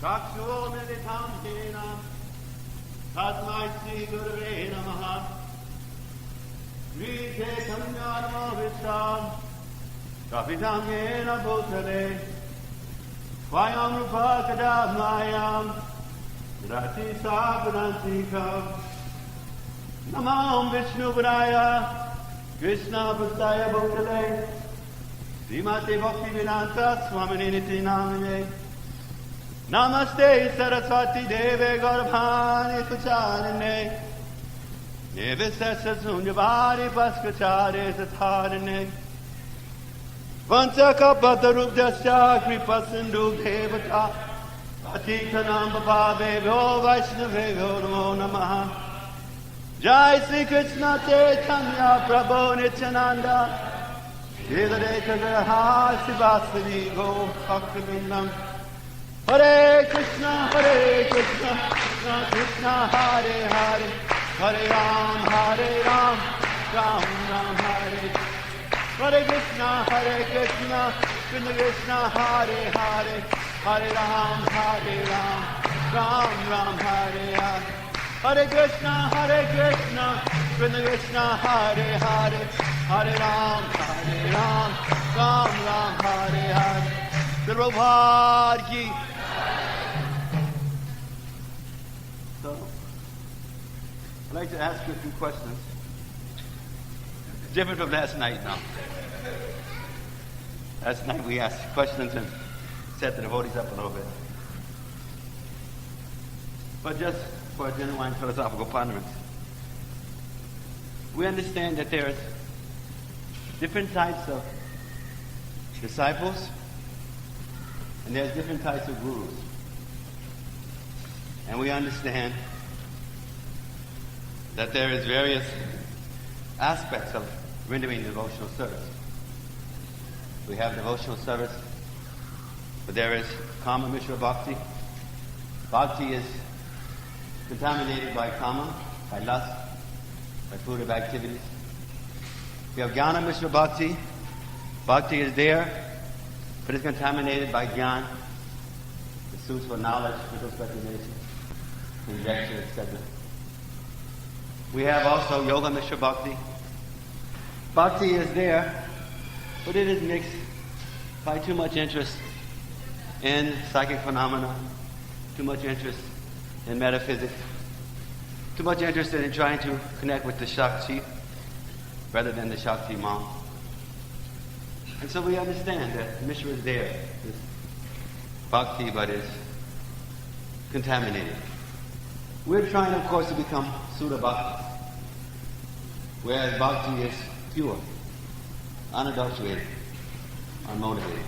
Chakshuo meditam hena, tasmai Sri Gurave namaha, Rite samyanamo visham, kapitam hena bhutale, Vayam rupa kadam Rati Sabrantikam Namam Vishnu Padaya Krishna Pastaya Bhutale Srimati Bhakti Tirtha Swami Niti Namine Namaste Saraswati Deve Garbhani Pacharine Nevasesa Sunyavari Paskachare Satharine Vanchakapatarubdasya Kripasindu Devata Atikanam Bhavebhyo Vaishnavebhyo Namo Namaha Jai Sri Krishna Chaitanya Prabhu Nityananda Shridhareka Graha Sivasadi Go Bhaktivinoda Hare Krishna Krishna Krishna Hare Hare Hare Ram Ram Ram Hare Hare Krishna Krishna Krishna Hare Hare Hare Ram Ram Ram Hare Hare Hare Krishna Krishna Krishna Hare Hare Hare Ram Ram Hare Hare Prabhupada ki. So, I'd like to ask you a few questions. Different from last night now. Last night we asked questions and set the devotees up a little bit. But just for a genuine philosophical ponderance, we understand that there's different types of disciples and there's different types of gurus. And we understand that there is various aspects of rendering devotional service. We have devotional service, but there is Kama Mishra Bhakti. Bhakti is contaminated by Kama, by lust, by fruitive activities. We have Jnana Mishra Bhakti. Bhakti is there, but it's contaminated by Jnana, the suits for knowledge, mental speculation, conjecture, etc. We have also Yoga Mishra Bhakti. Bhakti is there, but it is mixed by too much interest in psychic phenomena, too much interest in metaphysics, too much interest in trying to connect with the Shakti rather than the Shakti mom. And so we understand that Mishra is there, this Bhakti, but is contaminated. We're trying, of course, to become Sudha Bhakti, whereas Bhakti is pure, unadulterated, unmotivated.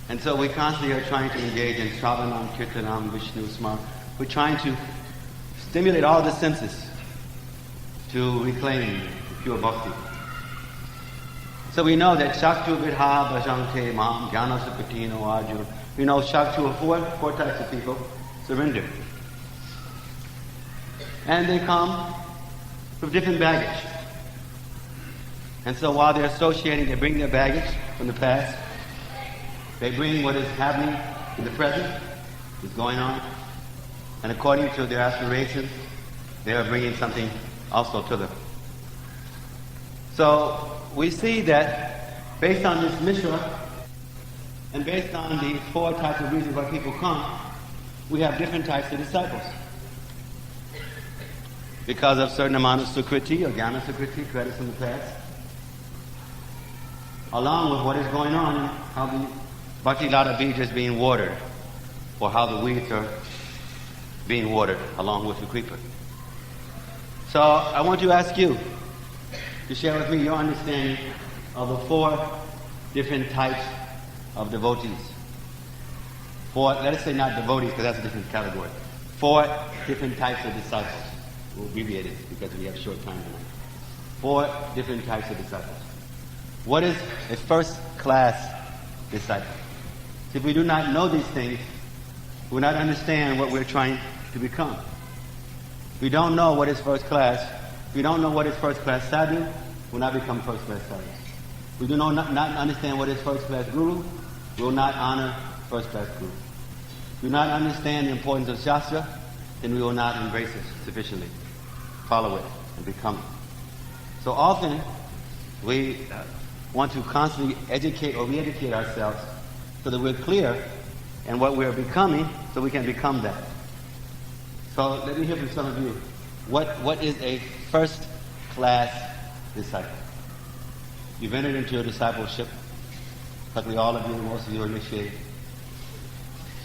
And so we constantly are trying to engage in Shravanam, Kirtanam, Vishnu, Smar. We're trying to stimulate all the senses to reclaim the pure Bhakti. So we know that Shaktu Vidha Bhajante Mam Jnana Supatino Arjuna. We know Shaktu are four types of people surrender. And they come with different baggage. And so while they're associating, they bring their baggage from the past. They bring what is happening in the present, what's going on. And according to their aspirations, they are bringing something also to them. So we see that based on this Mishra, and based on the four types of reasons why people come, we have different types of disciples. Because of certain amount of Sukriti or Jnana Sukriti, credits from the past, along with what is going on and how the Bhakti Lata Bija is being watered, or how the weeds are being watered along with the creeper. So I want to ask you to share with me your understanding of the four different types of devotees. Four, let us say not devotees because that's a different category. Four different types of disciples. We'll abbreviate it because we have short time tonight. Four different types of disciples. What is a first-class disciple? If we do not know these things, we will not understand what we're trying to become. If we don't know what is first class, if we don't know what is first-class sadhu, we will not become first-class sadhus. If we do not understand what is first-class guru, we will not honor first-class guru. do not understand the importance of Shastra, then we will not embrace it sufficiently, follow it, and become it. So often, we want to constantly educate or re-educate ourselves so that we're clear in what we're becoming so we can become that. So let me hear from some of you. What is a first-class disciple? You've entered into a discipleship. Luckily all of you, most of you are initiated.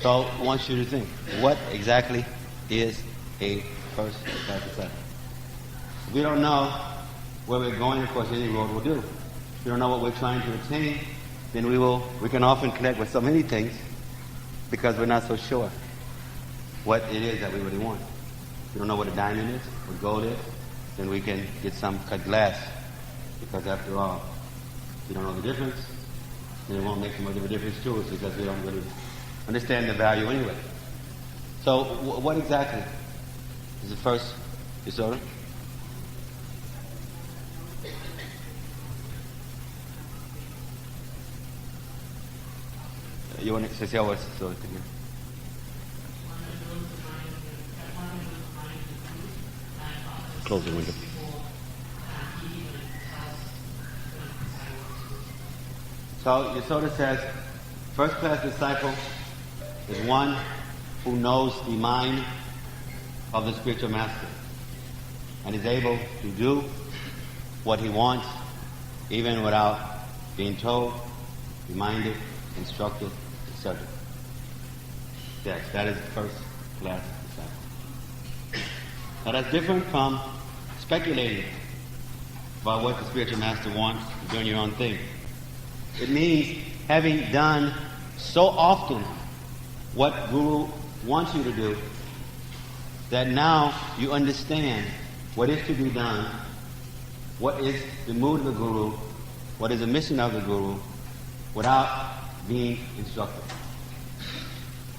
So I want you to think, what exactly is a first-class disciple? If we don't know where we're going, of course any road will do. If we don't know what we're trying to attain, then we can often connect with so many things because we're not so sure what it is that we really want. If we don't know what a diamond is, what gold is, then we can get some cut glass. Because after all, if we don't know the difference, then it won't make so much of a difference to us because we don't really understand the value anyway. So what exactly is the first disorder? You want to say what's the story again? Close the window. So Yasoda says, first-class disciple is one who knows the mind of the spiritual master and is able to do what he wants even without being told, reminded, instructed, etc. Yes, that is first-class disciple. Now that's different from speculating about what the spiritual master wants, doing your own thing. It means having done so often what Guru wants you to do that now you understand what is to be done, what is the mood of the Guru, what is the mission of the Guru, without being instructed.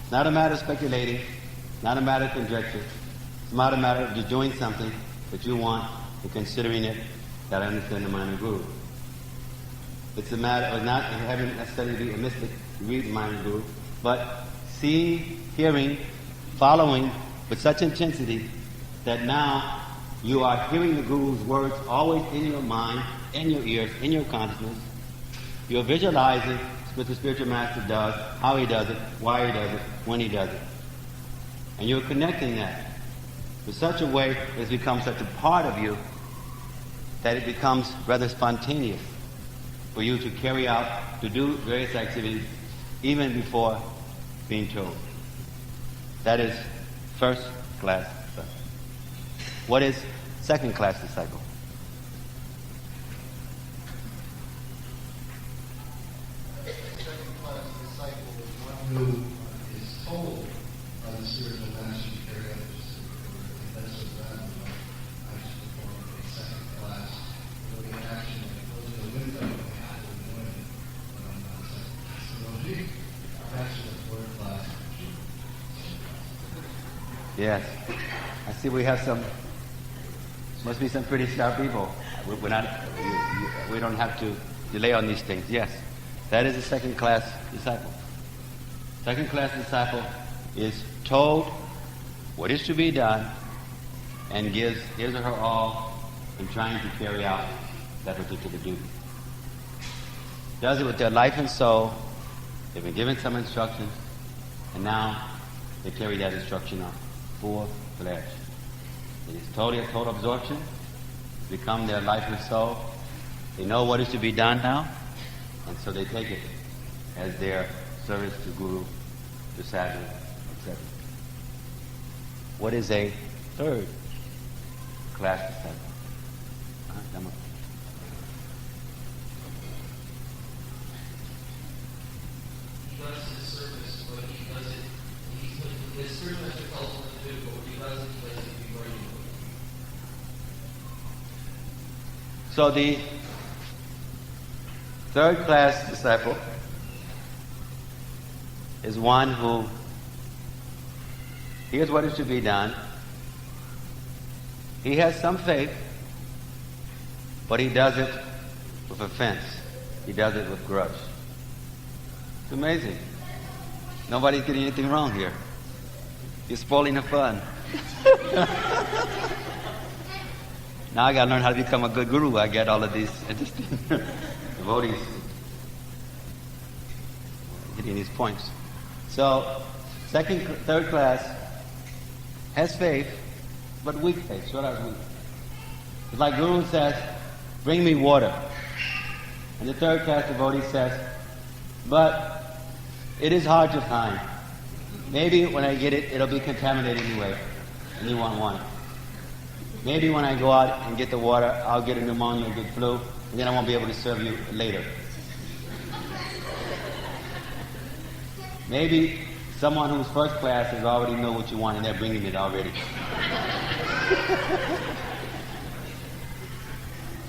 It's not a matter of speculating, not a matter of conjecture. It's not a matter of just doing something that you want and considering it that I understand the mind of the Guru. It's a matter of not having necessarily be a mystic to read the mind of the Guru, but seeing, hearing, following with such intensity that now you are hearing the Guru's words always in your mind, in your ears, in your consciousness. You're visualizing what the spiritual master does, how he does it, why he does it, when he does it. And you're connecting that in such a way that it's become such a part of you that it becomes rather spontaneous for you to carry out, to do various activities, even before being told. That is first-class disciple. What is second-class disciple? Second-class disciple is one who is told by the spiritual master to carry out this. That's what that actually perform a second class. There'll be an action that goes in the window and have to do it. So there'll be action of third class. Yes. I see we have some, must be some pretty sharp people. We're not, we don't have to delay on these things. Yes. That is a second-class disciple. Second-class disciple is told what is to be done and gives his or her all in trying to carry out that particular duty. Does it with their life and soul. They've been given some instructions, and now they carry that instruction out. Full-fledged. It is totally a total absorption. It's become their life and soul. They know what is to be done now, and so they take it as their service to Guru, to Sadhu, etc. What is a third class disciple? Come on. He does his service, but he does it, his spiritual master tells him what to do, but when he does it, he does it before you. So the third class disciple is one who hears what is to be done. He has some faith, but he does it with offense. He does it with grudge. It's amazing. Nobody's getting anything wrong here. You're spoiling the fun. Now I got to learn how to become a good guru. I get all of these interesting devotees hitting these points. So, third class has faith, but weak faith. What are weak? It's like Guru says, bring me water. And the third class devotee says, but it is hard to find. Maybe when I get it, it'll be contaminated anyway, and you won't want it. Maybe when I go out and get the water, I'll get a pneumonia, a good flu, and then I won't be able to serve you later. Maybe someone who's first class has already know what you want and they're bringing it already.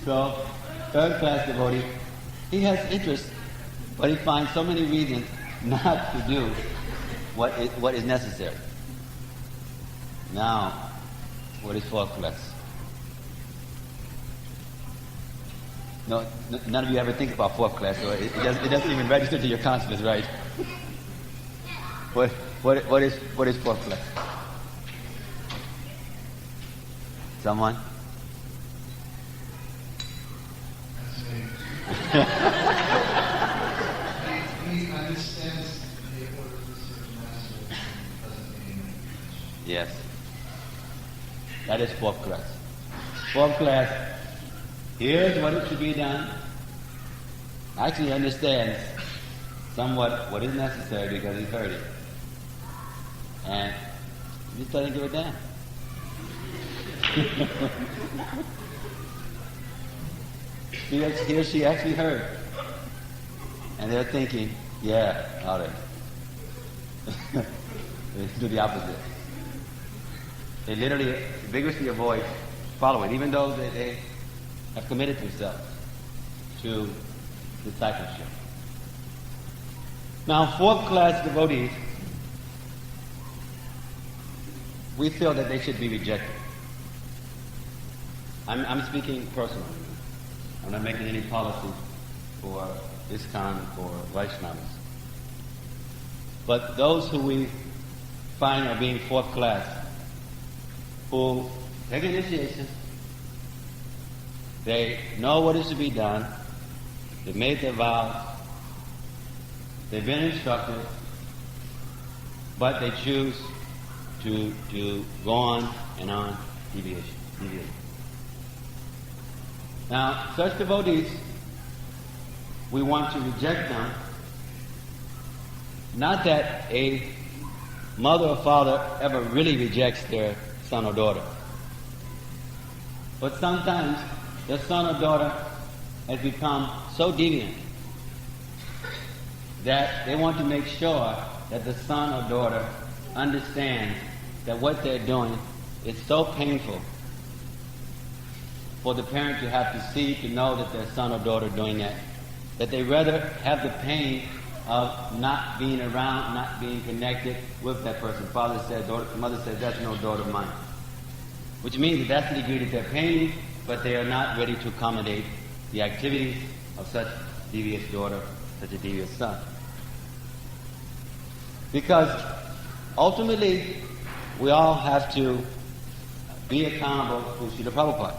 So, third class devotee, he has interest, but he finds so many reasons not to do what is necessary. Now, what is fourth class? No, none of you ever think about fourth class, so it doesn't even register to your consciousness, right? What is fourth class? Someone? That's me. He understands the order of the spiritual master doesn't mean anything. Yes. That is fourth class. Fourth class, here's what it should be done. Actually understands somewhat what is necessary because he's heard it. And he just doesn't give a damn. He or she actually heard. And they're thinking, yeah, all right. They do the opposite. They literally vigorously avoid following, even though they have committed themselves to discipleship. Now, fourth class devotees, we feel that they should be rejected. I'm speaking personally. I'm not making any policy for ISKCON or Vaishnavas. But those who we find are being fourth class, who take initiation, they know what is to be done, they've made their vows, they've been instructed, but they choose to go on and on, deviate. Now, such devotees, we want to reject them. Not that a mother or father ever really rejects their son or daughter. But sometimes the son or daughter has become so deviant that they want to make sure that the son or daughter understands that what they're doing is so painful for the parent to have to see, to know that their son or daughter doing that they rather have the pain of not being around, not being connected with that person. Father said, mother said, that's no daughter of mine. Which means that that's the degree that they're paining, but they are not ready to accommodate the activities of such devious daughter, such a devious son. Because ultimately, we all have to be accountable to Srila Prabhupada.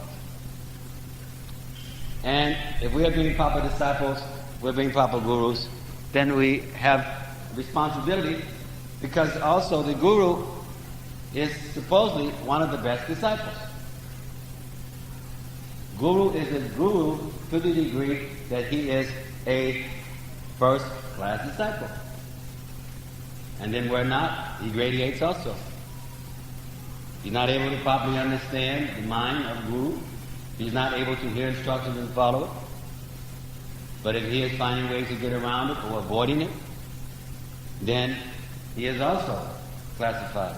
And if we are being proper disciples, we're being proper gurus, then we have responsibility, because also the guru is supposedly one of the best disciples. Guru is a guru to the degree that he is a first-class disciple. And then where not, he gradates also. He's not able to properly understand the mind of Guru. He's not able to hear instructions and follow it. But if he is finding ways to get around it or avoiding it, then he is also classified.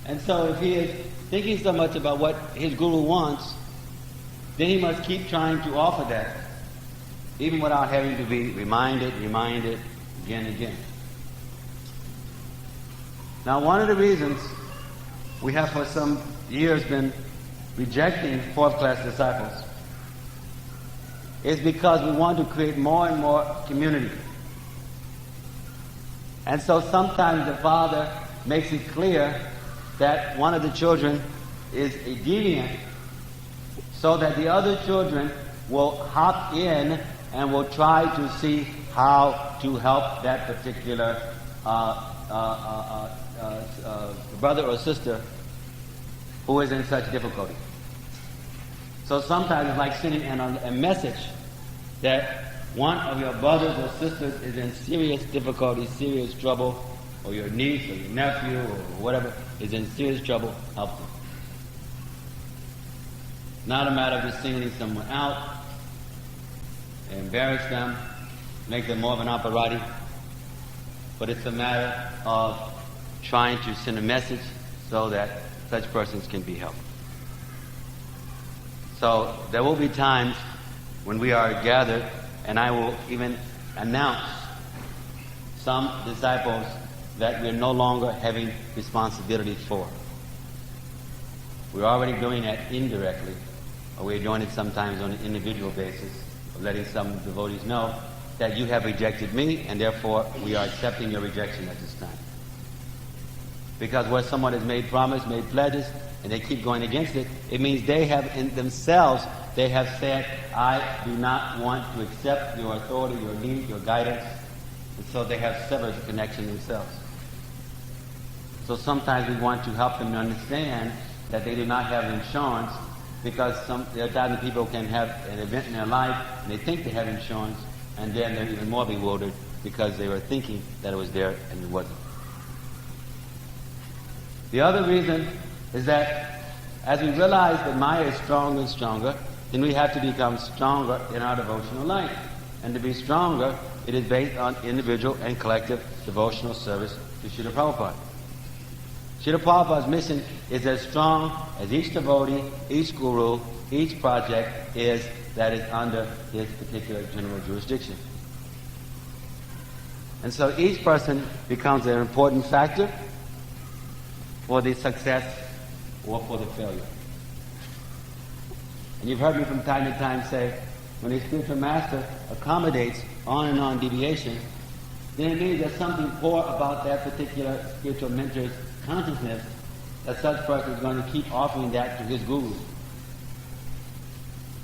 And so if he is thinking so much about what his guru wants, then he must keep trying to offer that, even without having to be reminded again and again. Now, one of the reasons we have for some years been rejecting fourth-class disciples is because we want to create more and more community. And so sometimes the father makes it clear that one of the children is a deviant, so that the other children will hop in and will try to see how to help that particular brother or sister who is in such difficulty. So sometimes it's like sending a message that one of your brothers or sisters is in serious difficulty, serious trouble, or your niece or your nephew or whatever is in serious trouble, help them. Not a matter of just singling someone out, embarrass them, make them more of an operati, but it's a matter of trying to send a message so that such persons can be helped. So there will be times when we are gathered, and I will even announce some disciples that we're no longer having responsibility for. We're already doing that indirectly, or we're doing it sometimes on an individual basis, of letting some devotees know that you have rejected me, and therefore we are accepting your rejection at this time. Because where someone has made promise, made pledges, and they keep going against it, it means they have in themselves, they have said, I do not want to accept your authority, your lead, your guidance, and so they have severed the connection themselves. So sometimes we want to help them understand that they do not have insurance, because there are times people can have an event in their life and they think they have insurance, and then they're even more bewildered because they were thinking that it was there and it wasn't. The other reason is that as we realize that Maya is stronger and stronger, then we have to become stronger in our devotional life. And to be stronger, it is based on individual and collective devotional service to Srila Prabhupada. Srila Prabhupada's mission is as strong as each devotee, each guru, each project is that is under his particular general jurisdiction. And so each person becomes an important factor for the success or for the failure. And you've heard me from time to time say, when a spiritual master accommodates on and on deviation, then it means there's something poor about that particular spiritual mentor's consciousness, that such person is going to keep offering that to his guru.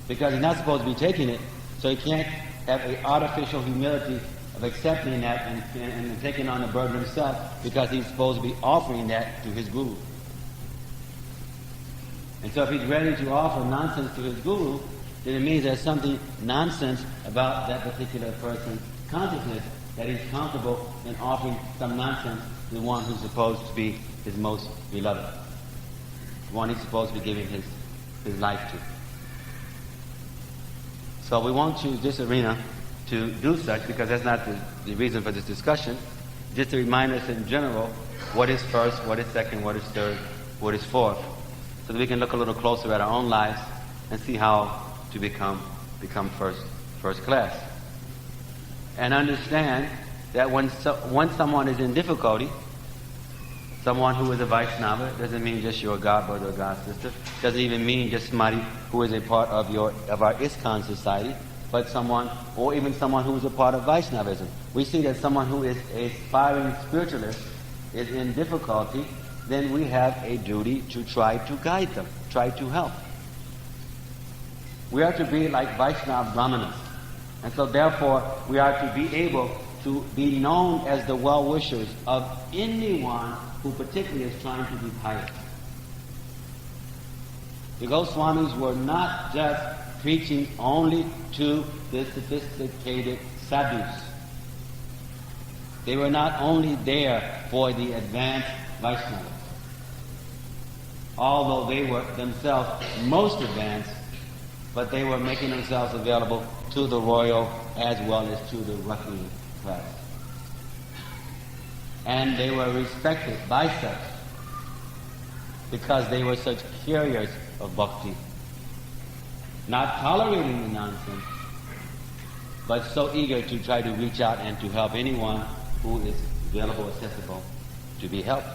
Because he's not supposed to be taking it, so he can't have an artificial humility of accepting that and taking on the burden himself, because he's supposed to be offering that to his guru. And so if he's ready to offer nonsense to his guru, then it means there's something nonsense about that particular person's consciousness, that he's comfortable in offering some nonsense to the one who's supposed to be his most beloved, the one he's supposed to be giving his life to. So we won't choose this arena to do such, because that's not the reason for this discussion. Just to remind us in general what is first, what is second, what is third, what is fourth, so that we can look a little closer at our own lives and see how to become first class. And understand that when someone is in difficulty, someone who is a Vaishnava, doesn't mean just your god brother or god sister, doesn't even mean just somebody who is a part of our ISKCON society, but someone, or even someone who is a part of Vaishnavism. We see that someone who is an aspiring spiritualist is in difficulty, then we have a duty to try to guide them, try to help. We are to be like Vaishnava Brahmanas. And so therefore, we are to be able to be known as the well-wishers of anyone who particularly is trying to be pious. The Goswamis were not just preaching only to the sophisticated sadhus. They were not only there for the advanced Vaishnavas, although they were themselves most advanced, but they were making themselves available to the royal as well as to the working class. And they were respected by such because they were such carriers of bhakti, not tolerating the nonsense, but so eager to try to reach out and to help anyone who is available, accessible, to be helped.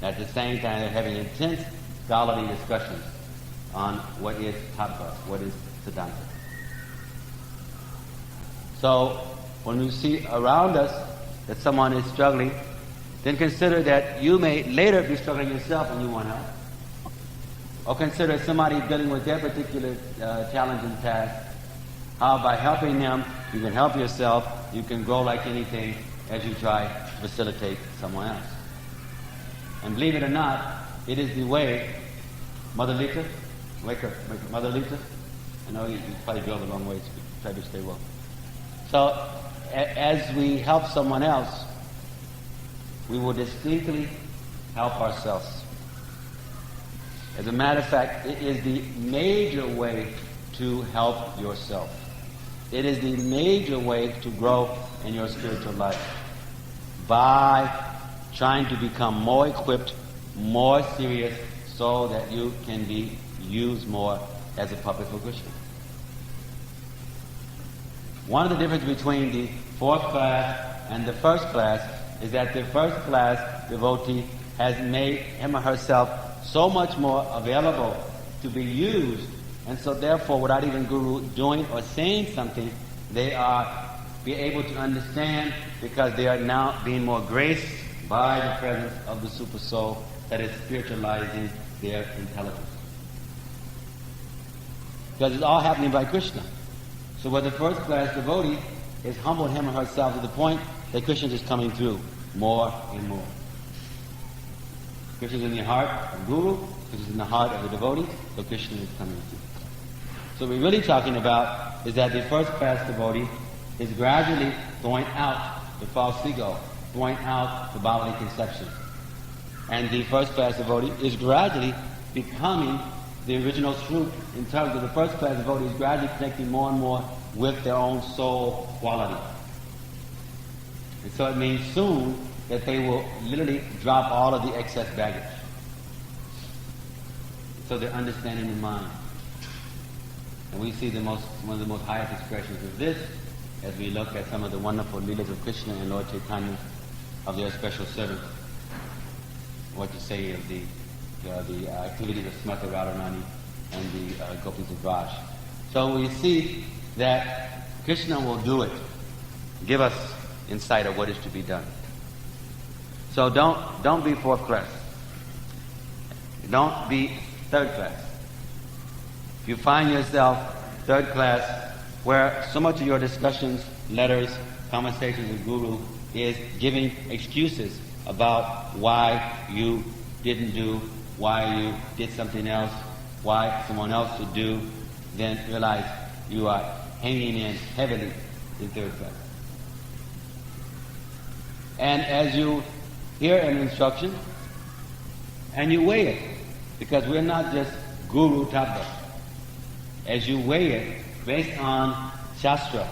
At the same time, they're having intense scholarly discussions on what is tattva, what is siddhanta. So, when we see around us that someone is struggling then consider that you may later be struggling yourself and you want help. Or consider somebody dealing with their particular challenging task. How by helping them, you can help yourself, you can grow like anything as you try to facilitate someone else. And believe it or not, it is the way, Mother Lita, wake up, Mother Lita. I know you probably drove a long way, so try to stay well. So, as we help someone else, we will distinctly help ourselves. As a matter of fact, it is the major way to help yourself. It is the major way to grow in your spiritual life. By trying to become more equipped, more serious, so that you can be used more as a puppet for Krishna. One of the differences between the fourth class and the first class is that the first class devotee has made him or herself so much more available to be used, and so therefore without even Guru doing or saying something, they are be able to understand because they are now being more graced by the presence of the Super Soul that is spiritualizing their intelligence. Because it's all happening by Krishna. So where the first class devotee is humbled him or herself to the point that Krishna is coming through more and more. Krishna is in the heart of Guru, Krishna is in the heart of the devotee, so Krishna is coming through. So what we're really talking about is that the first class devotee is gradually throwing out the false ego, throwing out the bodily conception. And the first class devotee is gradually becoming the original truth in terms of the first class devotee is gradually connecting more and more with their own soul quality. And so it means soon that they will literally drop all of the excess baggage. So they're understanding the mind. And we see one of the most highest expressions of this as we look at some of the wonderful leelas of Krishna and Lord Chaitanya of their special servants. What to say of the activities of Smarta Radharani and the Gopis of Raj. So we see that Krishna will do it, give us insight of what is to be done. So don't be fourth class. Don't be third class. If you find yourself third class, where so much of your discussions, letters, conversations with Guru is giving excuses about why you didn't do, why you did something else, why someone else should do, then realize you are hanging in heavily in third class. And as you hear an instruction, and you weigh it, because we're not just Guru Tattva. As you weigh it based on Shastra,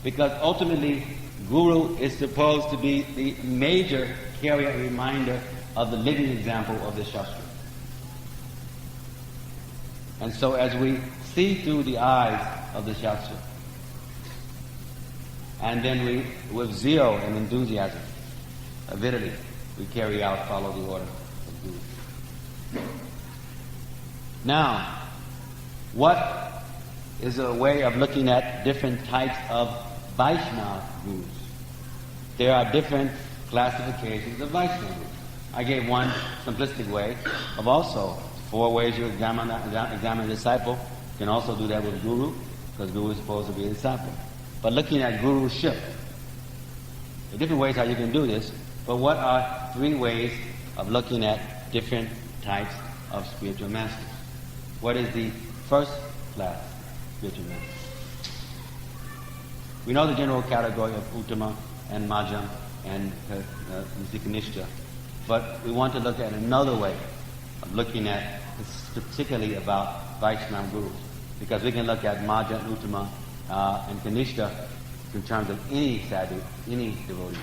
because ultimately Guru is supposed to be the major carrier and reminder of the living example of the Shastra. And so as we see through the eyes of the Shastra, and then we, with zeal and enthusiasm, avidity, we carry out, follow the order of Guru. Now, what is a way of looking at different types of Vaishnava Gurus? There are different classifications of Vaishnava Gurus. I gave one simplistic way of also 4 ways you examine a disciple. You can also do that with Guru, because Guru is supposed to be a disciple. But looking at Guruship, there are different ways how you can do this, but what are 3 ways of looking at different types of spiritual masters? What is the first class spiritual master? We know the general category of Uttama and Madhyam and Kanishta, but we want to look at another way of looking at, particularly about Vaishnava Gurus, because we can look at Madhyam, Uttama, and Kanishta in terms of any sadhu, any devotee.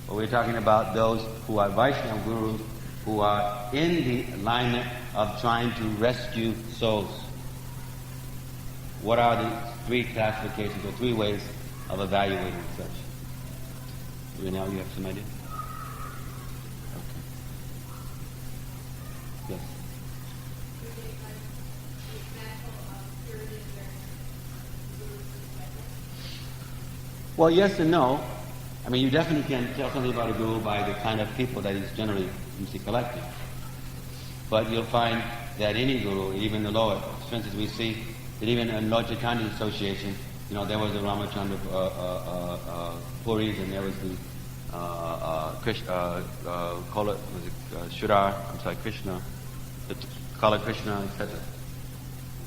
But we're talking about those who are Vaishnava Gurus, who are in the alignment of trying to rescue souls. What are the 3 classifications or 3 ways of evaluating such? Now you have some idea? Okay. Yes. Well, yes and no. I mean, you definitely can tell something about a guru by the kind of people that he's generally usually collecting. But you'll find that any guru, even the lower, for instance, we see that even in Lord Chaitanya's association, there was the Ramachandra Puris, and there was the Krishna, Krishna, Kala Krishna, etc.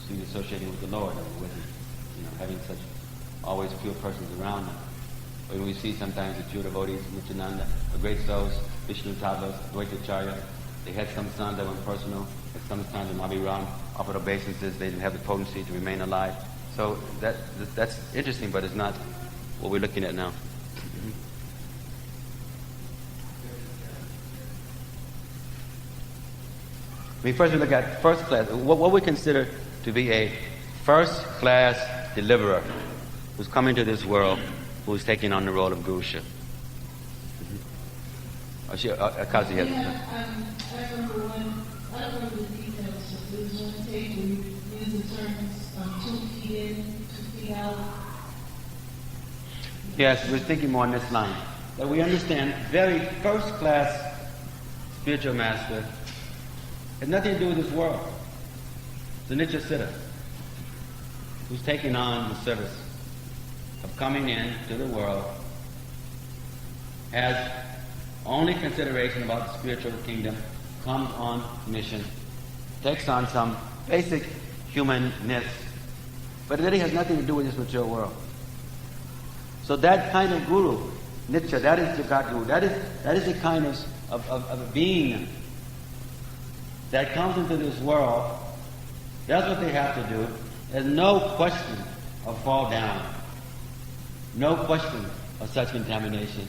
So he's associating with the Lord, with having such always pure persons around him. When we see sometimes the pure devotees, Nityananda, the great souls, Vishnu Tattva, Dvaitacharya, they had some sons that were personal, and some sons in Abhiram offered obeisances, they didn't have the potency to remain alive. So that's interesting, but it's not what we're looking at now. First we look at first class, what we consider to be a first class deliverer who's coming to this world, who's taking on the role of guruship. Akazi has I remember the details, but there was one tape where you use the terms 2 feet in, 2 feet out. Yes, we're thinking more on this line. That we understand very first class spiritual master has nothing to do with this world. It's a Nitya Siddha who's taking on the service of coming in to the world, has only consideration about the spiritual kingdom, comes on mission, takes on some basic humanness, but it really has nothing to do with this material world. So that kind of guru, Nitya, that is Jagat Guru, that is the kind of being that comes into this world. That's what they have to do. There's no question of fall down. No question of such contamination.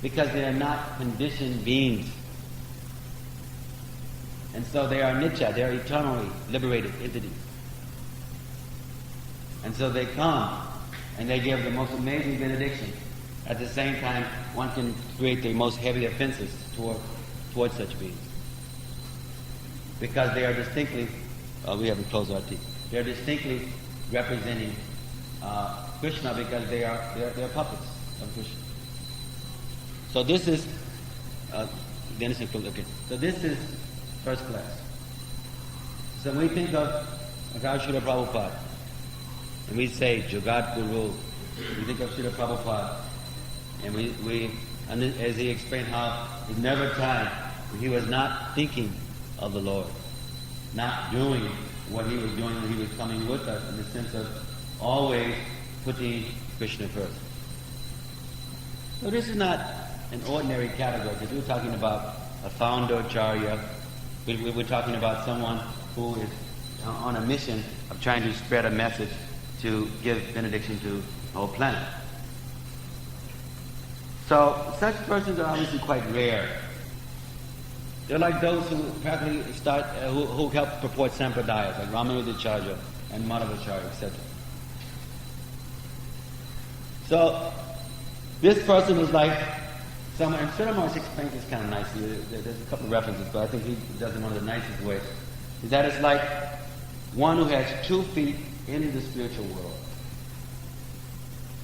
Because they are not conditioned beings. And so they are Nitya, they are eternally liberated entities. And so they come and they give the most amazing benediction. At the same time, one can create the most heavy offenses towards such beings. Because they are distinctly, we haven't closed our teeth. They are distinctly representing Krishna because they are puppets of Krishna. So this is So this is first class. So when we think of Srila Prabhupada, and we say Jagat Guru, we think of Srila Prabhupada, and we as he explained how there's never a time when he was not thinking of the Lord, not doing what he was doing when he was coming with us, in the sense of always putting Krishna first. So this is not an ordinary category, because we're talking about a founder acharya. We're talking about someone who is on a mission of trying to spread a message to give benediction to the whole planet. So such persons are obviously quite rare. They're like those who practically who help purport sampradayas, like Ramanujacharya and Madhavacharya, etc. So this person is like someone, and Sridhar explains this kind of nicely. There's a couple of references, but I think he does it in one of the nicest ways. Is that it's like one who has 2 feet in the spiritual world.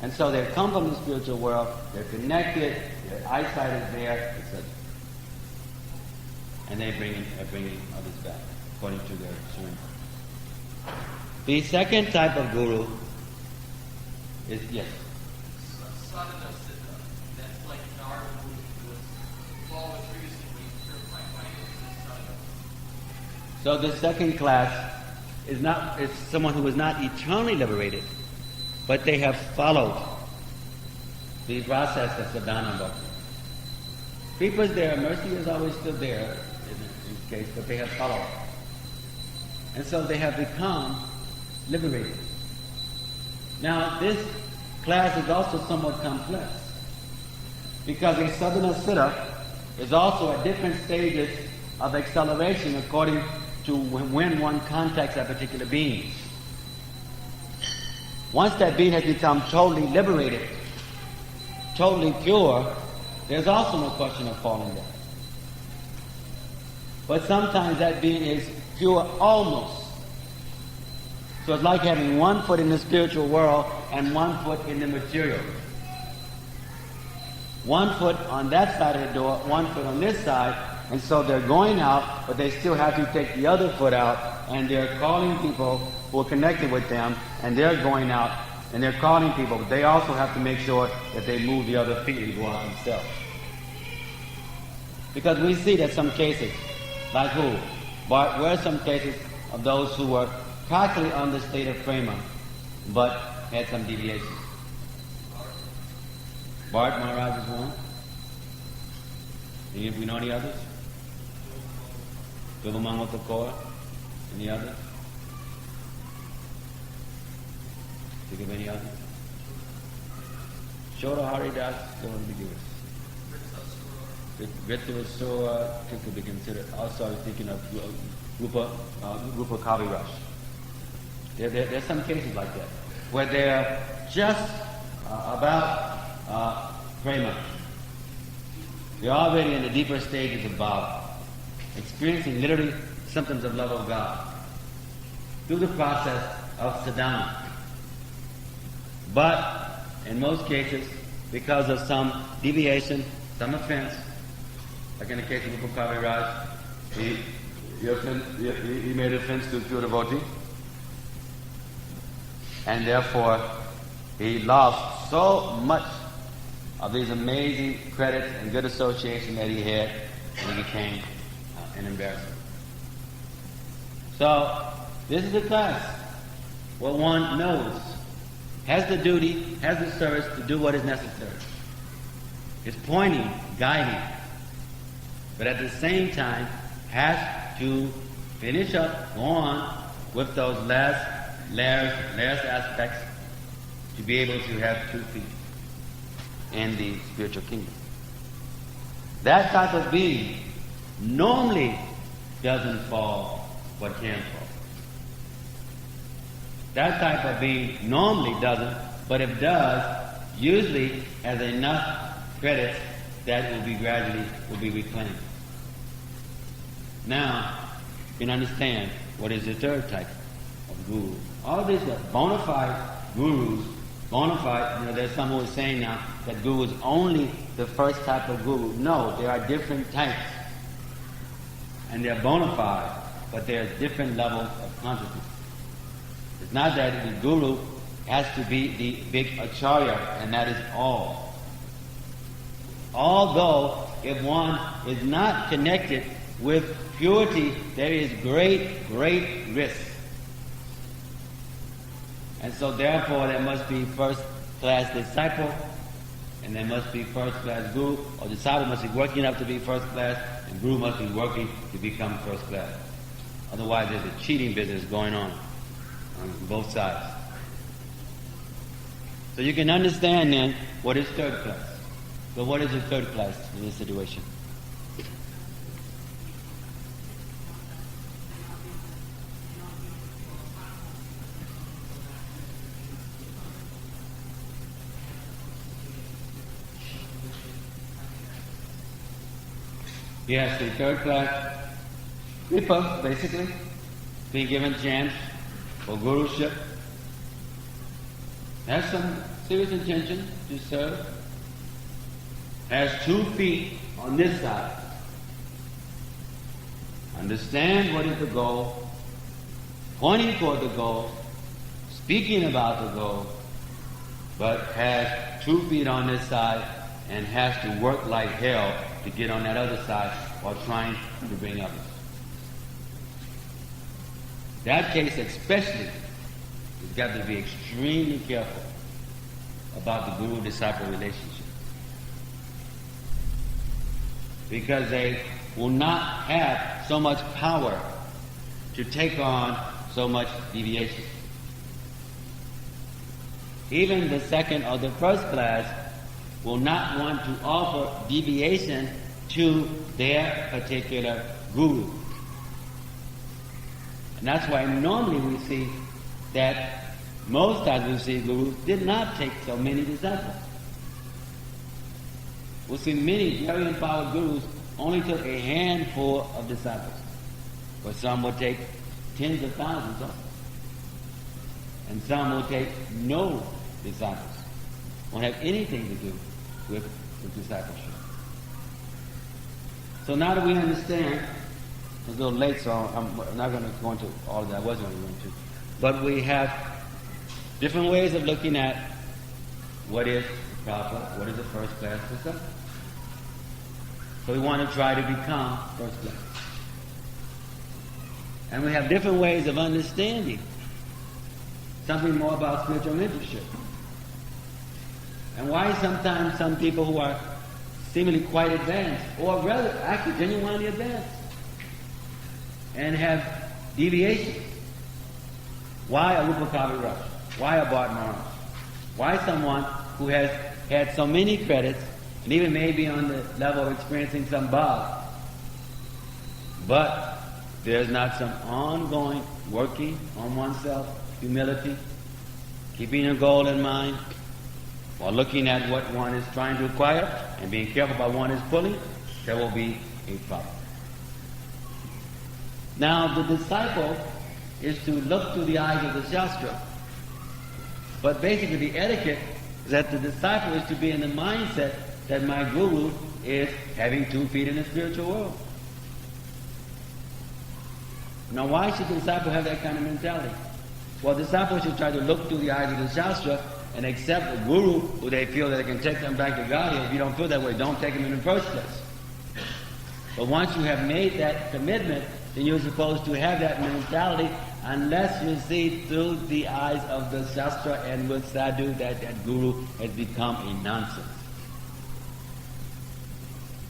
And so they come from the spiritual world, they're connected, their eyesight is there, etc. And they're bringing others back, according to their surrender. The second type of guru is, yes? Sadhana Siddha. That's like Narada Muni, who was always previously purified by sadhana. So the second class is someone who is not eternally liberated, but they have followed the process of sadhana bhakti. Because their mercy is always still there in this case, but they have followed. And so they have become liberated. Now this class is also somewhat complex, because a sadhana siddha is also at different stages of acceleration according to when one contacts that particular being. Once that being has become totally liberated, totally pure, there's also no question of falling down. But sometimes that being is pure almost. So it's like having 1 foot in the spiritual world and 1 foot in the material. One foot on that side of the door, one foot on this side, and so they're going out, but they still have to take the other foot out, and they're calling people who are connected with them, and they're going out, and they're calling people, but they also have to make sure that they move the other feet and go out themselves. Because we see that some cases, like who? But where are some cases of those who were practically on the state of prema, but had some deviation? Bart Maharaj is one. Do we know any others? Vivamangotakora? Any others? Think of any others? Shoda Haridas, don't ambiguous. Ritvasura could be considered. Also, I was thinking of Rupa Kaviraj. There's some cases like that, where they're just about prema. They're already in the deeper stages of bhava, experiencing literally symptoms of love of God through the process of sadhana. But in most cases, because of some deviation, some offense, like in the case of Rupa Kaviraj, he made offense to a pure devotee, and therefore he lost so much of these amazing credits and good association that he had, and he became an embarrassment. So, this is a class where one knows, has the duty, has the service to do what is necessary. It's pointing, guiding, but at the same time has to finish up, go on with those last aspects to be able to have 2 feet in the spiritual kingdom. That type of being normally doesn't fall, but can fall. That type of being normally doesn't, but if does, usually has enough credits that will be reclaimed. Now, you can understand what is the third type of guru. All these are bona fide gurus. Bona fide, there's some who are saying now that guru is only the first type of guru. No, there are different types. And they're bona fide, but there are different levels of consciousness. It's not that the guru has to be the big acharya, and that is all. Although, if one is not connected with purity, there is great, great risk. And so therefore there must be first-class disciple, and there must be first-class guru, or disciple must be working up to be first-class, and guru must be working to become first-class. Otherwise there's a cheating business going on both sides. So you can understand then what is third class. So what is the third class in this situation? Yes, the third class, Kripa, basically, being given chance for guruship, has some serious intention to serve, has 2 feet on this side, understand what is the goal, pointing toward the goal, speaking about the goal, but has 2 feet on this side and has to work like hell to get on that other side while trying to bring others. That case especially, you've got to be extremely careful about the guru-disciple relationship, because they will not have so much power to take on so much deviation. Even the second or the first class will not want to offer deviation to their particular guru. And that's why normally we see that most times we see gurus did not take so many disciples. We'll see many very empowered gurus only took a handful of disciples, but some will take tens of thousands of them. And some will take no disciples. Won't have anything to do with with discipleship. So now that we understand, it's a little late, so I'm not going to go into all of that. I wasn't going to go into. But we have different ways of looking at what is proper, what is the first class disciple. So we want to try to become first class. And we have different ways of understanding something more about spiritual mentorship. And why sometimes some people who are seemingly quite advanced, or rather actually genuinely advanced, and have deviations. Why a Rupa Kavi Rush? Why a Bart Maharaj? Why someone who has had so many credits, and even maybe on the level of experiencing some bhav, but there's not some ongoing working on oneself, humility, keeping a goal in mind, while looking at what one is trying to acquire and being careful about what one is pulling, there will be a problem. Now, the disciple is to look through the eyes of the Shastra. But basically the etiquette is that the disciple is to be in the mindset that my guru is having 2 feet in the spiritual world. Now, why should the disciple have that kind of mentality? Well, the disciple should try to look through the eyes of the Shastra and accept the guru who they feel that they can take them back to Godhead. If you don't feel that way, don't take them in the first place. But once you have made that commitment, then you're supposed to have that mentality unless you see through the eyes of the Shastra and with sadhu that guru has become a nonsense.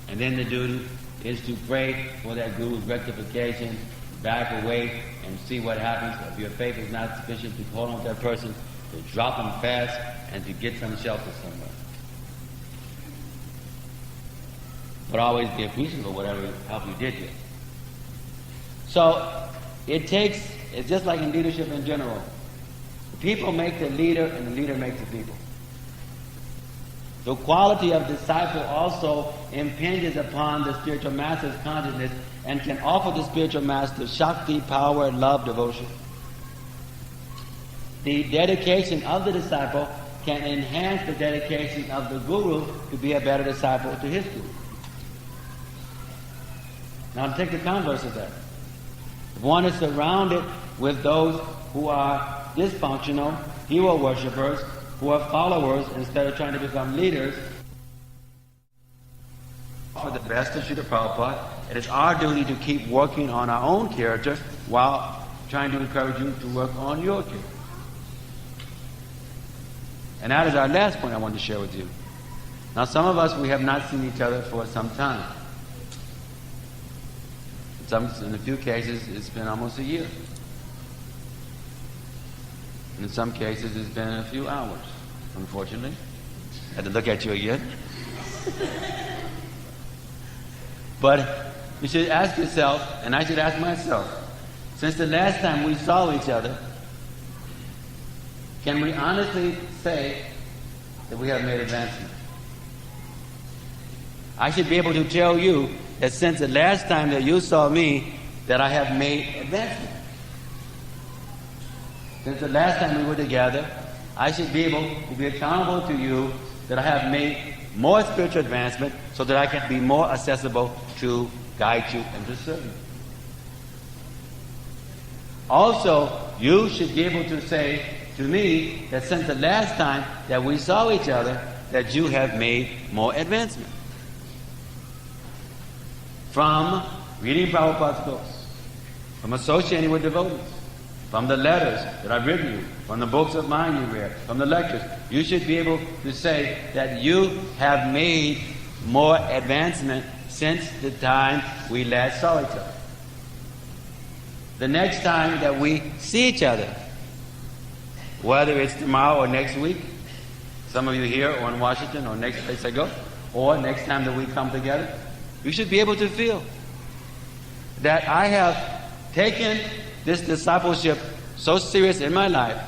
And then the duty is to pray for that guru's rectification, back away and see what happens. If your faith is not sufficient to hold on to that person, to drop him fast and to get some shelter somewhere. But always be appreciative of whatever help you did get. So it's just like in leadership in general. The people make the leader and the leader makes the people. The quality of disciple also impinges upon the spiritual master's consciousness and can offer the spiritual master Shakti, power, love, devotion. The dedication of the disciple can enhance the dedication of the guru to be a better disciple to his guru. Now take the converse of that. If one is surrounded with those who are dysfunctional, hero worshippers, who are followers instead of trying to become leaders, for the best of Srila Prabhupada, it is our duty to keep working on our own character while trying to encourage you to work on your character. And that is our last point I want to share with you. Now, some of us, we have not seen each other for some time. In a few cases, it's been almost a year. And in some cases, it's been a few hours, unfortunately. I had to look at you again. But you should ask yourself, and I should ask myself, since the last time we saw each other, can we honestly say that we have made advancement? I should be able to tell you that since the last time that you saw me, that I have made advancement. Since the last time we were together, I should be able to be accountable to you that I have made more spiritual advancement so that I can be more accessible to guide you and to serve you. Also, you should be able to say to me that since the last time that we saw each other, that you have made more advancement. From reading Prabhupada's books, from associating with devotees, from the letters that I've written you, from the books of mine you read, from the lectures, you should be able to say that you have made more advancement since the time we last saw each other. The next time that we see each other, whether it's tomorrow or next week, some of you here or in Washington or next place I go, or next time that we come together, you should be able to feel that I have taken this discipleship so serious in my life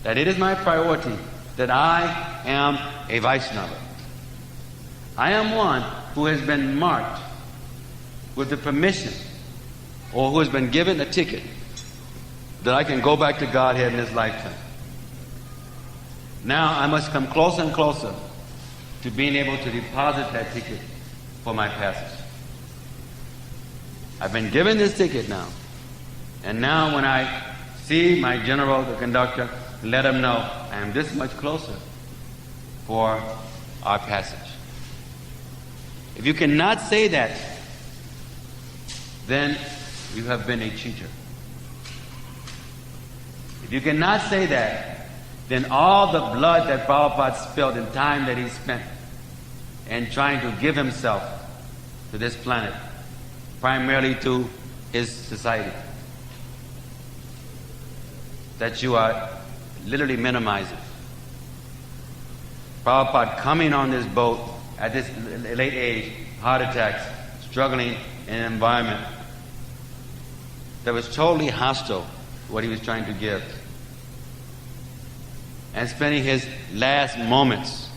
that it is my priority that I am a Vaishnava. I am one who has been marked with the permission or who has been given a ticket that I can go back to Godhead in this lifetime. Now I must come closer and closer to being able to deposit that ticket for my passage. I've been given this ticket now. And now when I see my general, the conductor, let him know I am this much closer for our passage. If you cannot say that, then you have been a cheater. If you cannot say that, then all the blood that Prabhupada spilled and time that he spent in trying to give himself to this planet, primarily to his society, that you are literally minimizing. Prabhupada coming on this boat at this late age, heart attacks, struggling in an environment that was totally hostile to what he was trying to give. And spending his last moments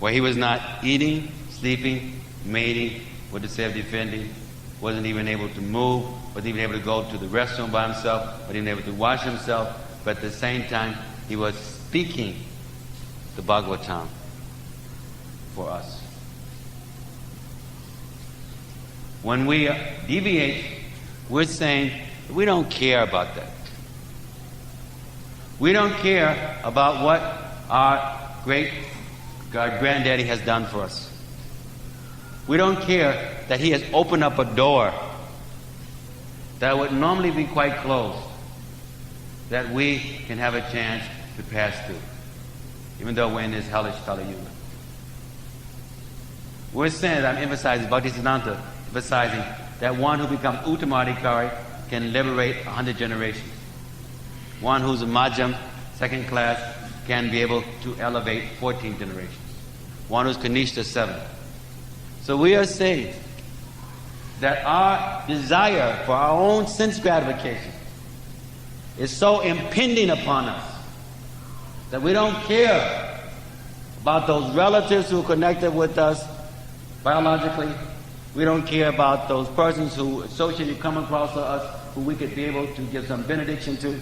where he was not eating, sleeping, mating, what to say of defending, wasn't even able to move, wasn't even able to go to the restroom by himself, wasn't even able to wash himself, but at the same time he was speaking the Bhagavatam for us. When we deviate, we're saying we don't care about that. We don't care about what our granddaddy has done for us. We don't care that he has opened up a door that would normally be quite closed, that we can have a chance to pass through, even though we're in this hellish Kali Yuga. We're saying that I'm emphasizing, Bhaktisiddhanta emphasizing, that one who becomes Uttamadhikari can liberate 100 generations. One who's a Majjham, second class, can be able to elevate 14 generations. One who's Kanishta, 7. So we are saying that our desire for our own sense gratification is so impending upon us that we don't care about those relatives who are connected with us biologically. We don't care about those persons who socially come across to us who we could be able to give some benediction to.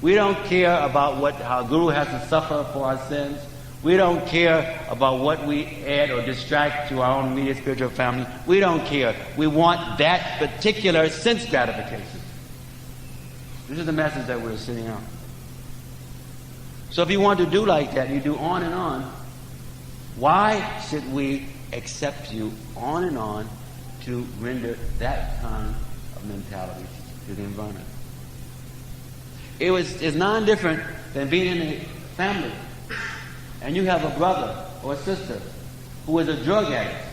We don't care about what our Guru has to suffer for our sins. We don't care about what we add or distract to our own immediate spiritual family. We don't care. We want that particular sense gratification. This is the message that we're sending out. So if you want to do like that, you do on and on, why should we accept you on and on to render that kind of mentality to the environment? It's non-different than being in a family and you have a brother or a sister who is a drug addict,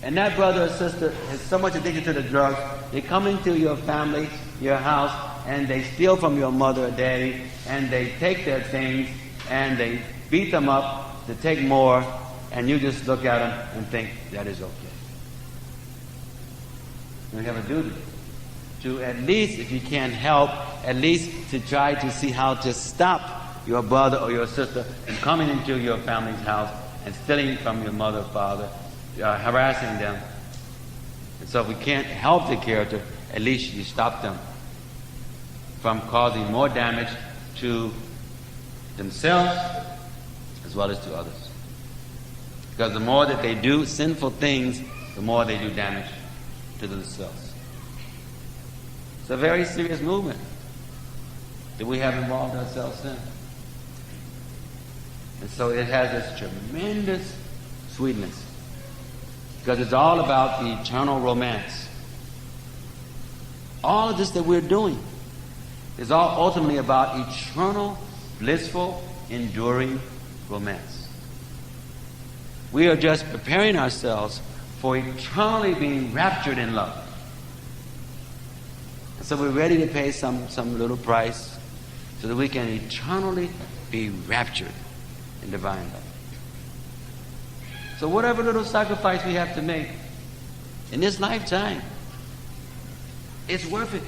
and that brother or sister is so much addicted to the drugs, they come into your family, your house, and they steal from your mother or daddy, and they take their things and they beat them up to take more, and you just look at them and think that is okay. We have a duty to, at least if you can't help, at least to try to see how to stop your brother or your sister from coming into your family's house and stealing from your mother or father, harassing them. And so if we can't help the character, at least you stop them from causing more damage to themselves as well as to others. Because the more that they do sinful things, the more they do damage to themselves. It's a very serious movement that we have involved ourselves in. And so it has this tremendous sweetness, because it's all about the eternal romance. All of this that we're doing is all ultimately about eternal, blissful, enduring romance. We are just preparing ourselves for eternally being raptured in love. And so we're ready to pay some little price so that we can eternally be raptured in divine love. So whatever little sacrifice we have to make in this lifetime, it's worth it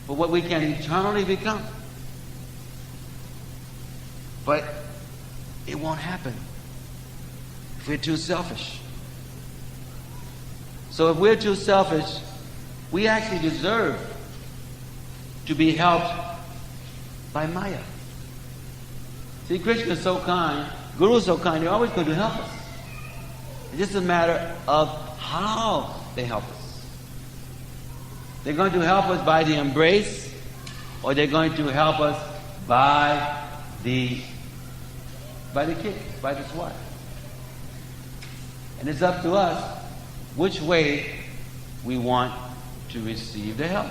for what we can eternally become. But it won't happen if we're too selfish. So if we're too selfish, we actually deserve to be helped by Maya. See, Krishna is so kind Guru is so kind, they're always going to help us. It's just a matter of how they help us. They're going to help us by the embrace, or they're going to help us by the kick, by the swat. And it's up to us which way we want to receive the help.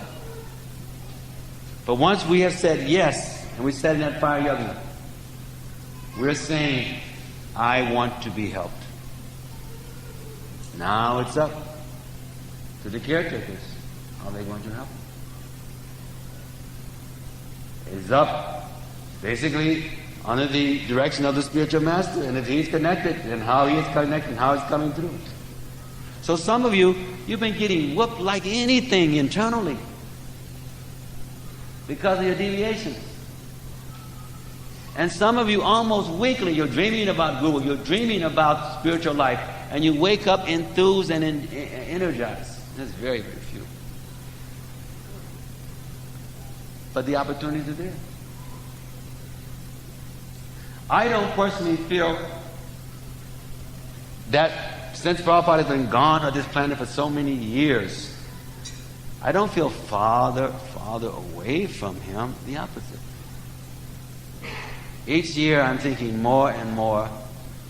But once we have said yes, and we said in that fire yagna, we're saying, I want to be helped. Now it's up to the caretakers. How are they going to help? It's up, basically, under the direction of the spiritual master, and if he's connected, and how he is connected, and how it's coming through. So some of you, you've been getting whooped like anything internally because of your deviations. And some of you almost weekly, you're dreaming about Guru, you're dreaming about spiritual life, and you wake up enthused and energized. That's very, very few. But the opportunities are there. I don't personally feel that since Prabhupada has been gone on this planet for so many years, I don't feel farther away from him. The opposite. Each year I'm thinking more and more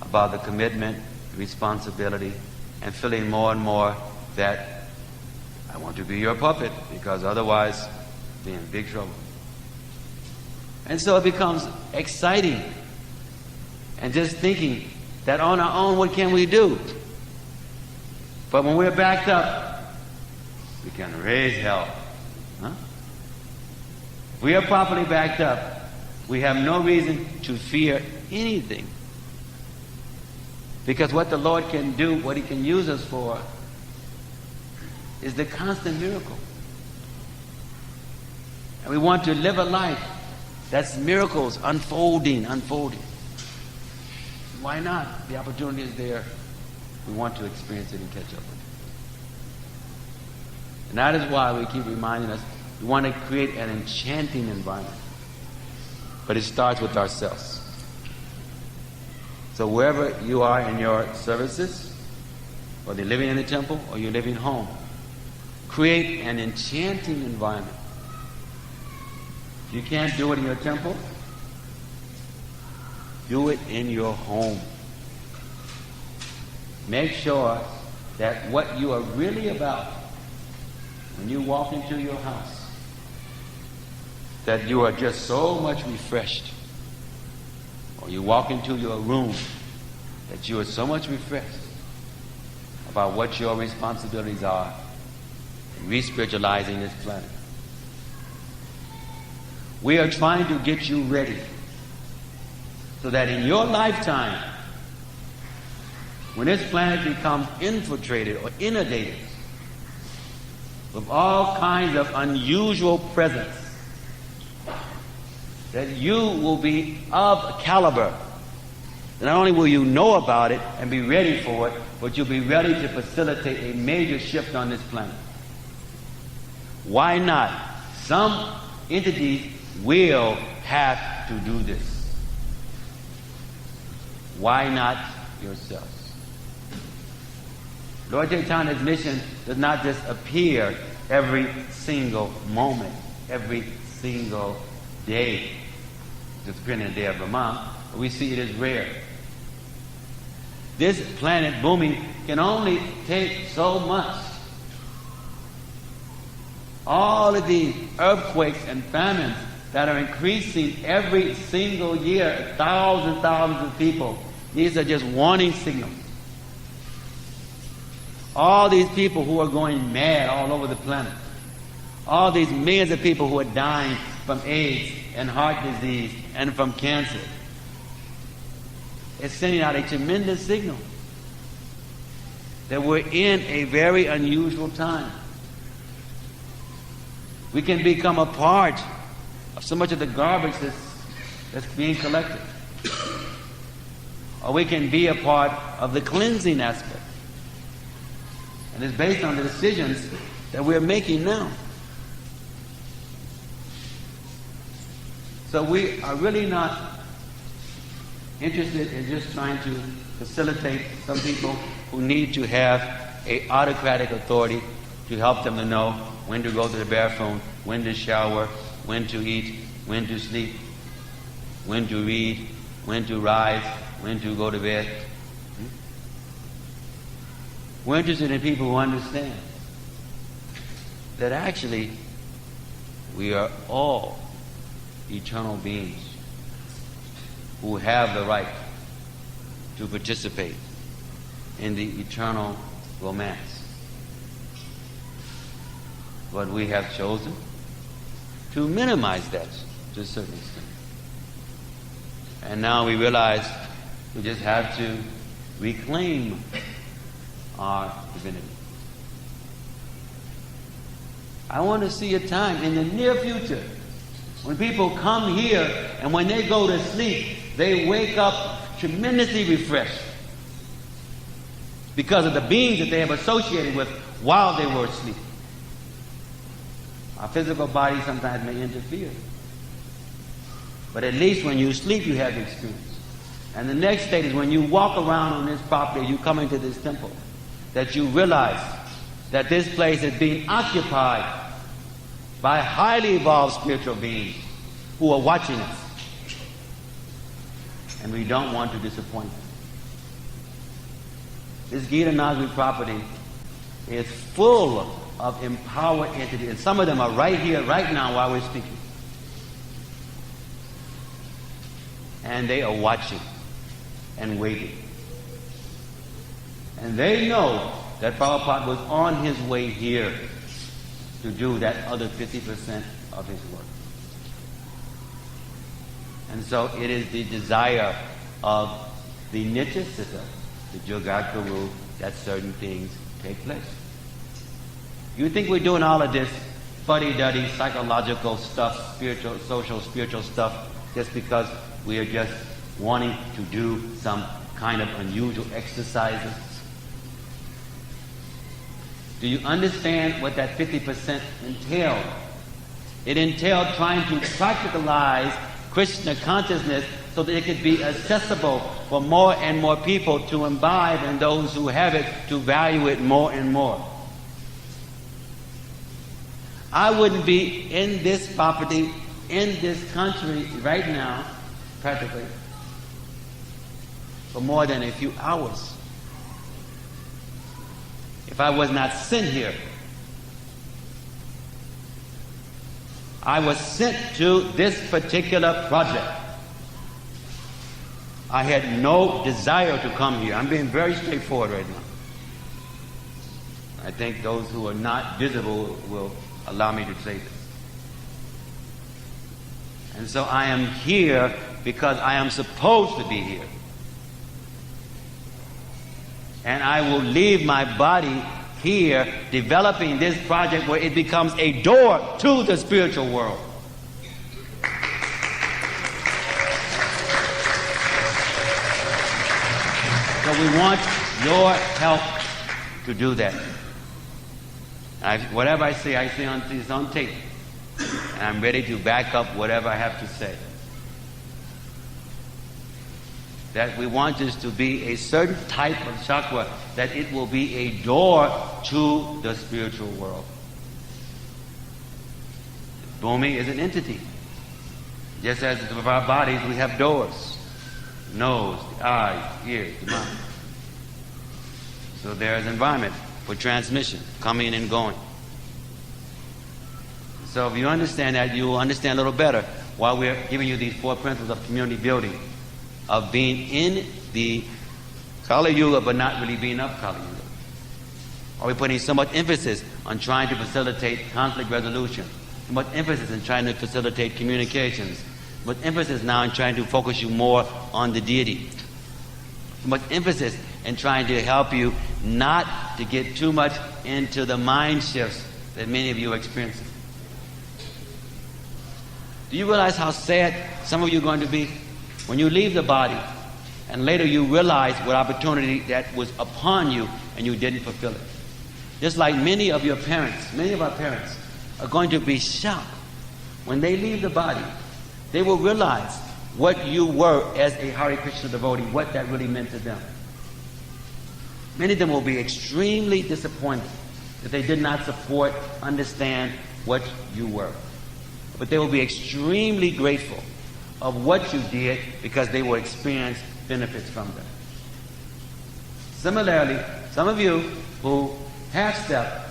about the commitment, responsibility, and feeling more and more that I want to be your puppet, because otherwise I'll be in big trouble. And so it becomes exciting. And just thinking that on our own, what can we do? But when we're backed up, we can raise hell. Huh? If we are properly backed up, we have no reason to fear anything. Because what the Lord can do, what He can use us for, is the constant miracle. And we want to live a life that's miracles unfolding. Why not? The opportunity is there. We want to experience it and catch up with it. And that is why we keep reminding us, we want to create an enchanting environment. But it starts with ourselves. So wherever you are in your services, whether you're living in a temple or you're living home, create an enchanting environment. If you can't do it in your temple, do it in your home. Make sure that what you are really about when you walk into your house, that you are just so much refreshed. Or you walk into your room, that you are so much refreshed about what your responsibilities are in re-spiritualizing this planet. We are trying to get you ready so that in your lifetime, when this planet becomes infiltrated or inundated with all kinds of unusual presence, that you will be of caliber. Not only will you know about it and be ready for it, but you'll be ready to facilitate a major shift on this planet. Why not? Some entities will have to do this. Why not yourselves? Lord Chaitanya's mission does not just appear every single moment, every single day. Just appearing in the day of Brahman, but we see it as rare. This planet booming can only take so much. All of these earthquakes and famines that are increasing every single year, thousands of people, these are just warning signals. All these people who are going mad all over the planet, all these millions of people who are dying from AIDS and heart disease and from cancer, it's sending out a tremendous signal that we're in a very unusual time. We can become a part of so much of the garbage that's being collected. Or we can be a part of the cleansing aspect. And it's based on the decisions that we're making now. So we are really not interested in just trying to facilitate some people who need to have a autocratic authority to help them to know when to go to the bathroom, when to shower, when to eat, when to sleep, when to read, when to rise, when to go to bed. We're interested in people who understand that actually we are all eternal beings who have the right to participate in the eternal romance. But we have chosen to minimize that to a certain extent. And now we realize we just have to reclaim our divinity. I want to see a time in the near future when people come here and when they go to sleep, they wake up tremendously refreshed because of the beings that they have associated with while they were asleep. Our physical body sometimes may interfere, but at least when you sleep, you have the experience. And the next state is when you walk around on this property, you come into this temple, that you realize that this place is being occupied by highly evolved spiritual beings who are watching us. And we don't want to disappoint them. This Gita Nazmi property is full of empowered entities, and some of them are right here, right now, while we're speaking. And they are watching and waiting. And they know that Prabhupada was on his way here to do that other 50% of his work. And so it is the desire of the Nitya Siddha, the Jagat Guru, that certain things take place. You think we're doing all of this fuddy-duddy psychological stuff, spiritual, social, spiritual stuff, just because we are just wanting to do some kind of unusual exercises? Do you understand what that 50% entailed? It entailed trying to practicalize Krishna consciousness so that it could be accessible for more and more people to imbibe, and those who have it to value it more and more. I wouldn't be in this property, in this country right now, practically, for more than a few hours if I was not sent here. I was sent to this particular project. I had no desire to come here. I'm being very straightforward right now. I think those who are not visible will allow me to say this. And so I am here because I am supposed to be here. And I will leave my body here developing this project where it becomes a door to the spiritual world. So we want your help to do that. Whatever I say on tape. And I'm ready to back up whatever I have to say. That we want this to be a certain type of chakra, that it will be a door to the spiritual world. Bhumi is an entity. Just as with our bodies, we have doors. Nose, the eyes, ears, the mind. So there is environment for transmission, coming and going. So if you understand that, you will understand a little better why we're giving you these 4 principles of community building, of being in the Kali Yuga but not really being of Kali Yuga. Are we putting so much emphasis on trying to facilitate conflict resolution? So much emphasis in trying to facilitate communications? So much emphasis now in trying to focus you more on the deity? So much emphasis in trying to help you not to get too much into the mind shifts that many of you are experiencing? Do you realize how sad some of you are going to be when you leave the body and later you realize what opportunity that was upon you and you didn't fulfill it? Just like many of our parents are going to be shocked when they leave the body. They will realize what you were as a Hare Krishna devotee, what that really meant to them. Many of them will be extremely disappointed that they did not support, understand what you were. But they will be extremely grateful of what you did because they will experience benefits from them. Similarly, some of you who have stepped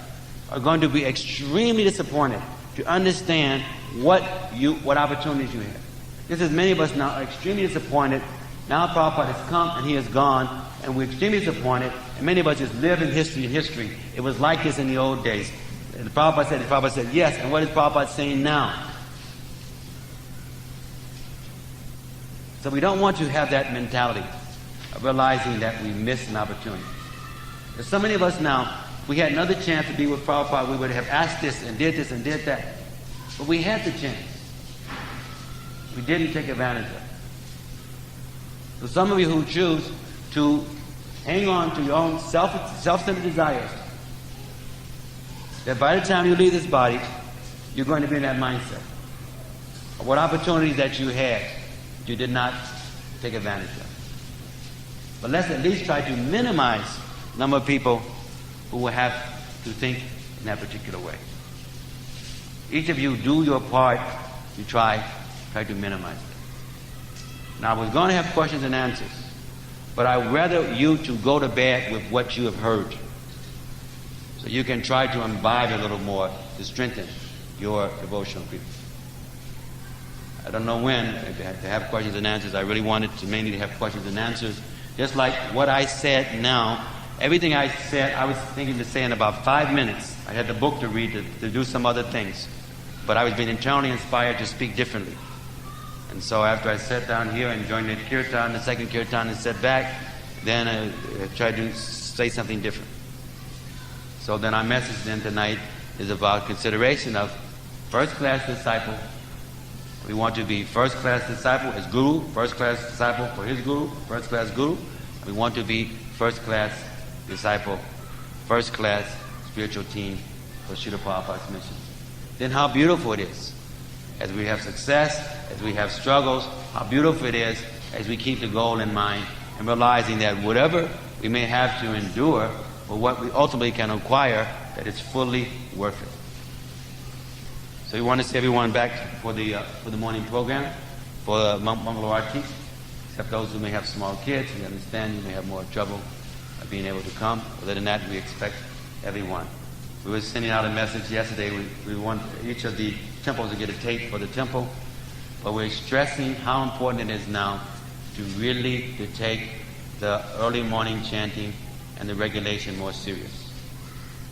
are going to be extremely disappointed to understand what opportunities you had. Just as many of us now are extremely disappointed. Now Prabhupada has come and he is gone, and we're extremely disappointed, and many of us just live in history and history. It was like this in the old days. And Prabhupada said, yes, and what is Prabhupada saying now? So we don't want to have that mentality of realizing that we missed an opportunity. There's so many of us now, we had another chance to be with Prabhupada, we would have asked this and did that. But we had the chance. We didn't take advantage of it. So some of you who choose to hang on to your own self-centered desires, that by the time you leave this body, you're going to be in that mindset of what opportunities that you had, you did not take advantage of. But let's at least try to minimize the number of people who will have to think in that particular way. Each of you do your part. You try to minimize it. Now, we're going to have questions and answers, but I'd rather you to go to bed with what you have heard, so you can try to imbibe a little more to strengthen your devotional people. I don't know when to have questions and answers. I really wanted to mainly have questions and answers. Just like what I said now, everything I said, I was thinking to say in about 5 minutes. I had the book to read, to do some other things. But I was being internally inspired to speak differently. And so after I sat down here and joined the kirtan, the second kirtan, and sat back, then I tried to say something different. So then our message then tonight is about consideration of first-class disciple. We want to be first-class disciple as guru, first-class disciple for his guru, first-class guru. We want to be first-class disciple, first-class spiritual team for Srila Prabhupada's mission. Then how beautiful it is as we have success, as we have struggles, how beautiful it is as we keep the goal in mind and realizing that whatever we may have to endure for what we ultimately can acquire, that it's fully worth it. So we want to see everyone back for the morning program, for the Mangalarati, except those who may have small kids. We understand you may have more trouble being able to come. Other than that, we expect everyone. We were sending out a message yesterday. We want each of the temples to get a tape for the temple, but we're stressing how important it is now to really to take the early morning chanting and the regulation more serious.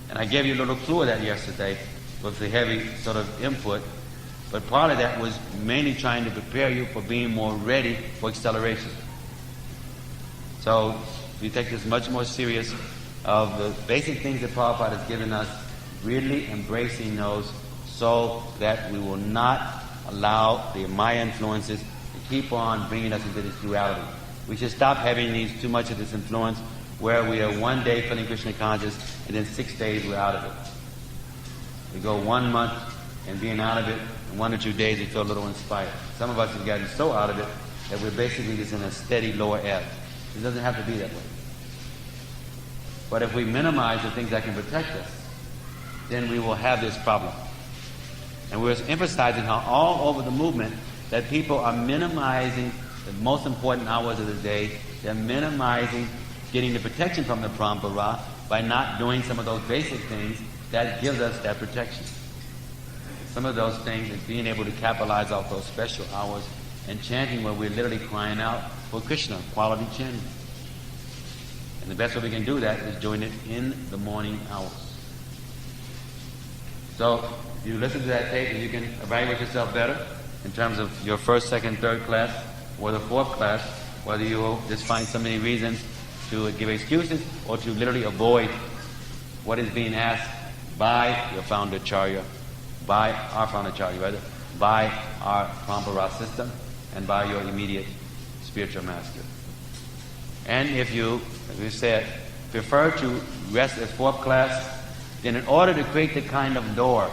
And I gave you a little clue of that yesterday with the heavy sort of input, but part of that was mainly trying to prepare you for being more ready for acceleration. So we take this much more serious of the basic things that Prabhupada has given us, really embracing those so that we will not allow the Maya influences to keep on bringing us into this duality. We should stop having too much of this influence where we are one day feeling Krishna conscious and then 6 days we're out of it. We go 1 month and being out of it, and 1 or 2 days we feel a little inspired. Some of us have gotten so out of it that we're basically just in a steady lower ebb. It doesn't have to be that way. But if we minimize the things that can protect us, then we will have this problem. And we're emphasizing how all over the movement that people are minimizing the most important hours of the day. They're minimizing getting the protection from the parampara by not doing some of those basic things that gives us that protection. Some of those things is being able to capitalize off those special hours and chanting where we're literally crying out for Krishna, quality chanting. And the best way we can do that is doing it in the morning hours. So you listen to that tape and you can evaluate yourself better in terms of your first, second, third class or the fourth class, whether you will just find so many reasons to give excuses or to literally avoid what is being asked by your founder Charya, by our founder Charya rather, by our Parampara system, and by your immediate spiritual master. And if you, as we said, prefer to rest as fourth class, then in order to create the kind of door,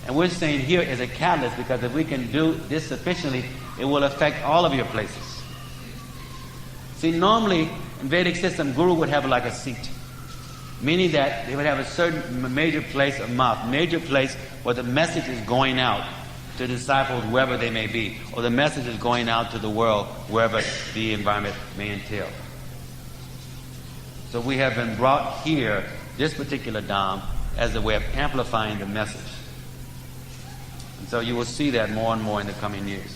and we're saying here as a catalyst, because if we can do this sufficiently, it will affect all of your places. See, normally in Vedic system, Guru would have like a seat, meaning that they would have a certain major place of mouth, major place where the message is going out to disciples wherever they may be, or the message is going out to the world wherever the environment may entail. So we have been brought here, this particular Dham, as a way of amplifying the message. And so you will see that more and more in the coming years.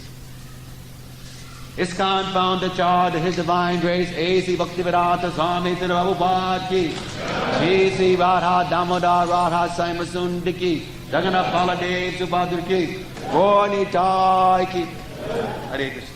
ISKCON founder charge His Divine Grace A.C. Bhakti Tirtha Swami Prabhupada ki, G.C. Radha Damodar Radha Saimasundar ki, Jagannath Baladev Subhadra ki, Gaur Nitai ki. Hare Krishna.